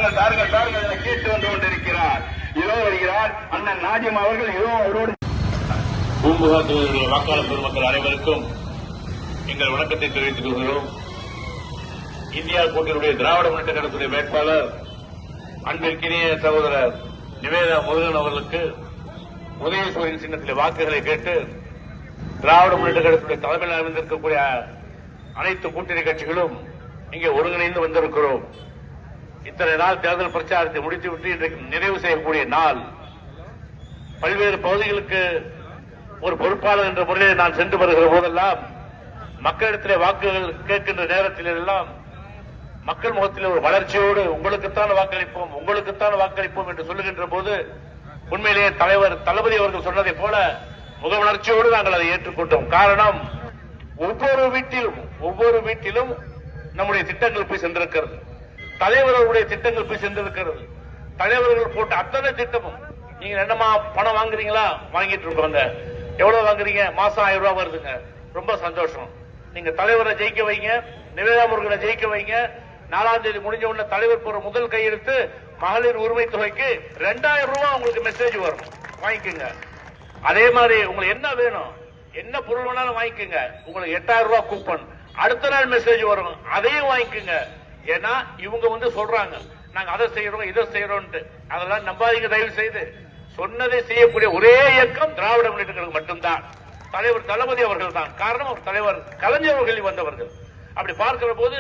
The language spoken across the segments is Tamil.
தாருங்கள் தாருங்கள் தாருங்கள் என கேட்டு வந்து கொண்டிருக்கிறார். இதோ வருகிறார் அண்ணன் நாஜிம் அவர்கள். இதோ அவரோடு பூம்புகார் வாக்காளர் பெருமக்கள் அனைவருக்கும் எங்கள் வணக்கத்தை தெரிவித்துக் கொள்கிறோம். இந்தியா கூட்டணியுடைய திராவிட முன்னேற்ற கழகத்துடைய வேட்பாளர் அன்பிற்கினிய சகோதரர் நிவேதா முருகன் அவர்களுக்கு உதயசூரியன் சின்னத்திலே வாக்குகளை கேட்டு திராவிட முன்னேற்ற கழகத்துடைய தலைமையில் அமைந்திருக்கக்கூடிய அனைத்து கூட்டணி கட்சிகளும் இங்கே ஒருங்கிணைந்து வந்திருக்கிறோம். இத்தனை நாள் தேர்தல் பிரச்சாரத்தை முடித்துவிட்டு இன்றைக்கு நிறைவு செய்யக்கூடிய நாள். பல்வேறு பகுதிகளுக்கு ஒரு பொறுப்பாளர் என்ற முறையில் நான் சென்று வருகிற போதெல்லாம் மக்களிடத்திலே வாக்குகள் கேட்கின்ற நேரத்தில் எல்லாம் மக்கள் முகத்தில் ஒரு வளர்ச்சியோடு உங்களுக்குத்தான் வாக்களிப்போம் உங்களுக்குத்தான் வாக்களிப்போம் என்று சொல்லுகின்ற போது உண்மையிலேயே தலைவர் தளபதி அவர்கள் சொன்னதை போல முகவளர்ச்சியோடு நாங்கள் அதை ஏற்றுக்கொண்டோம். காரணம், ஒவ்வொரு வீட்டிலும் நம்முடைய திட்டங்கள் போய் சென்றிருக்கிறது. தலைவர்களுடைய திட்டங்கள் போய் சென்றிருக்கிறது. தலைவர்கள் போட்ட அத்தனை திட்டமும் நீங்க என்னமா பணம் வாங்குறீங்களா? வாங்கிட்டு இருக்கோங்க. எவ்வளவு வாங்குறீங்க? மாசம் 1000 ரூபாய் வருதுங்க. ரொம்ப சந்தோஷம். நீங்க தலைவரை ஜெயிக்க வைங்க, நிவேதா முருகனை ஜெயிக்க வைங்க. 4ஆம் தேதி முடிஞ்ச உடனே தலைவர் போற முதல் கையெழுத்து மகளிர் உரிமை தொகைக்கு 2000 ரூபாய் உங்களுக்கு மெசேஜ் வரும். வாங்கிக்கோங்க. அதே மாதிரி உங்களுக்கு என்ன வேணும், என்ன பொருள் வேணாலும் வாங்கிக்கோங்க. உங்களுக்கு 8000 ரூபாய் கூப்பன் அடுத்த நாள் மெசேஜ் வரும். அதையும் வாங்கிக்கோங்க. ஏன்னா இவங்க சொல்றாங்க நாங்க அதை செய்யறோம் இதை செய்யறோம். அதெல்லாம் நம்பாதீங்க. தயவு செய்து சொன்னதை செய்யக்கூடிய ஒரே இயக்கம் திராவிட முன்னேற்ற கழகம் மட்டும்தான். தலைவர் தளபதி அவர்கள் தான் காரணம். அவர் தலைவர் கலைஞர் அவர்கள் வந்தவர்கள். அப்படி பார்க்கிற போது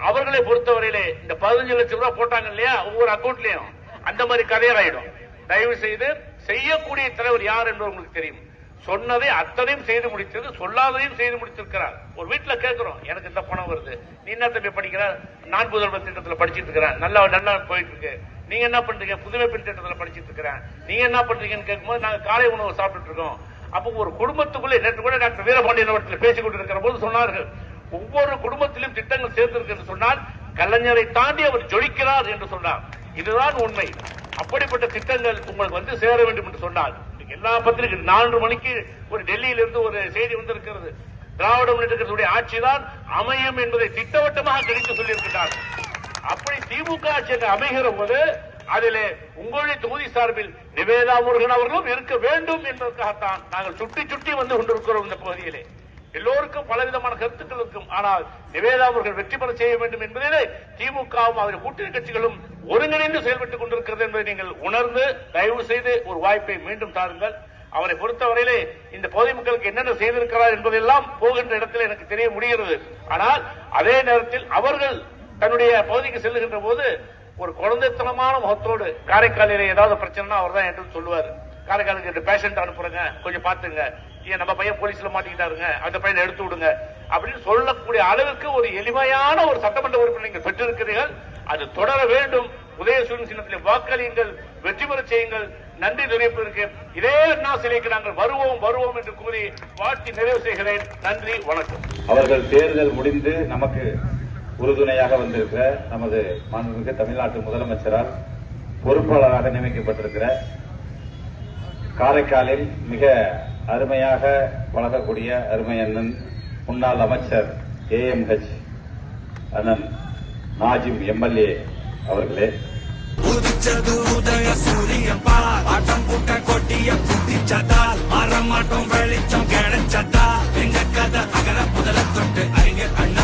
அவர்களை பொறுத்தவரையிலே இந்த 15 லட்சம் ரூபாய் போட்டாங்க இல்லையா ஒவ்வொரு அக்கௌண்ட்லயும், அந்த மாதிரி கதையாயிடும். தயவு செய்து செய்யக்கூடிய தலைவர் யார் என்று உங்களுக்கு தெரியும். சொன்னதை அத்தனையும் செய்து முடித்தது, சொல்லாததையும் செய்து முடித்திருக்கிறார். ஒரு வீட்டுல கேட்கிறோம், எனக்கு இந்த பணம் வருது, நீ என்ன தம்பி படிக்கிற? நான் புதல்வர் திட்டத்தில் படிச்சிட்டு இருக்கிறேன், நல்லா போயிட்டு இருக்கு. நீங்க என்ன பண்றீங்க? புதுமை பெண் திட்டத்தில் படிச்சிட்டு இருக்கிறேன். நீங்க என்ன பண்றீங்கன்னு கேட்கும்போது நாங்க காலை உணவு சாப்பிட்டு இருக்கோம். அப்போ ஒரு குடும்பத்துக்குள்ளே நேற்று கூட டாக்டர் வீரபாண்டியன் அவர்கள் பேசிக் கொண்டிருக்கிற போது சொன்னார்கள், ஒவ்வொரு குடும்பத்திலும் திட்டங்கள் சேர்த்திருக்கு சொன்னால் கலைஞரை தாண்டி அவர் ஜொலிக்கிறார் என்று சொன்னார். இதுதான் உண்மை. அப்படிப்பட்ட திட்டங்கள் உங்களுக்கு சேர வேண்டும் என்று சொன்னால் எல்லா பத்திரிகை 4 மணிக்கு ஒரு டெல்லியில இருந்து ஒரு செய்தி வந்திருக்கிறது. திராவிட முன்னேற்றத்துடைய ஆட்சிதான் அமையும் என்பதை திட்டவட்டமாக கணித்து சொல்லியிருக்கிறார். அப்படி திமுக ஆட்சி அமைகிற போது அதிலே உங்களுடைய தொகுதி சார்பில் நிவேதா முருகன் அவர்களும் இருக்க வேண்டும் என்பதற்காகத்தான் நாங்கள் சுட்டி வந்து கொண்டிருக்கிறோம். இந்த பகுதியிலே எல்லோருக்கும் பலவிதமான கருத்துக்கள் இருக்கும். ஆனால் நிவேதா அவர்கள் வெற்றி பெற செய்ய வேண்டும் என்பதிலே திமுகவும் அவருடைய கூட்டணி கட்சிகளும் ஒருங்கிணைந்து செயல்பட்டுக் கொண்டிருக்கிறது என்பதை நீங்கள் உணர்ந்து தயவு செய்து ஒரு வாய்ப்பை மீண்டும் தாருங்கள். அவரை பொறுத்தவரையிலே இந்த பகுதி மக்களுக்கு என்னென்ன செய்திருக்கிறார் என்பதெல்லாம் போகின்ற இடத்தில் எனக்கு தெரிய முடிகிறது. ஆனால் அதே நேரத்தில் அவர்கள் தன்னுடைய பகுதிக்கு செல்லுகின்ற போது ஒரு குழந்தைத்தனமான முகத்தோடு காரைக்காலிலே ஏதாவது பிரச்சனைனா அவர் தான் என்று சொல்லுவார். காரைக்காலுக்கு பேஷண்ட் அனுப்புறங்க, கொஞ்சம் பாத்துங்க, நம்ம பையன் போலீஸ்ல மாட்டிக்கிட்டாருங்க, அந்த பையனை எடுத்து விடுங்க அப்படின்னு சொல்லக்கூடிய அளவுக்கு ஒரு எளிமையான ஒரு சட்டமன்ற உறுப்பினர் நீங்கள் பெற்றிருக்கிறீர்கள். அது தொடர வேண்டும். உதயசூரியன் சின்னத்திலே வாக்களியுங்கள், வெற்றி பெற செய்யுங்கள். நன்றி தெரிவிப்பதற்கு இதே அண்ணா சிலைக்கு நாங்கள் வருவோம் என்று கூறி வாழ்த்தி நிறைவு செய்கிறேன். நன்றி, வணக்கம். அவர்கள் தேர்தல் முடிந்து நமக்கு உறுதுணையாக வந்திருக்கிற நமது மாண்புமிகு தமிழ்நாட்டு முதலமைச்சரால் பொறுப்பாளராக நியமிக்கப்பட்டிருக்கிற காரைக்காலில் மிக அருமையாக பழகக்கூடிய அருமை அண்ணன் முன்னாள் அமைச்சர் AMH அண்ணன் நாஜிம் MLA அவர்களே, உதிச்சது உதய சூரியன் பார், ஆட்டம் கூட்ட கொட்டிய குட்டிச்சதால் மரமாட்டம் வெளிச்சம் கிடைச்சதா, எங்க கதை அகர முதல தொட்டு அறிஞர் அண்ணா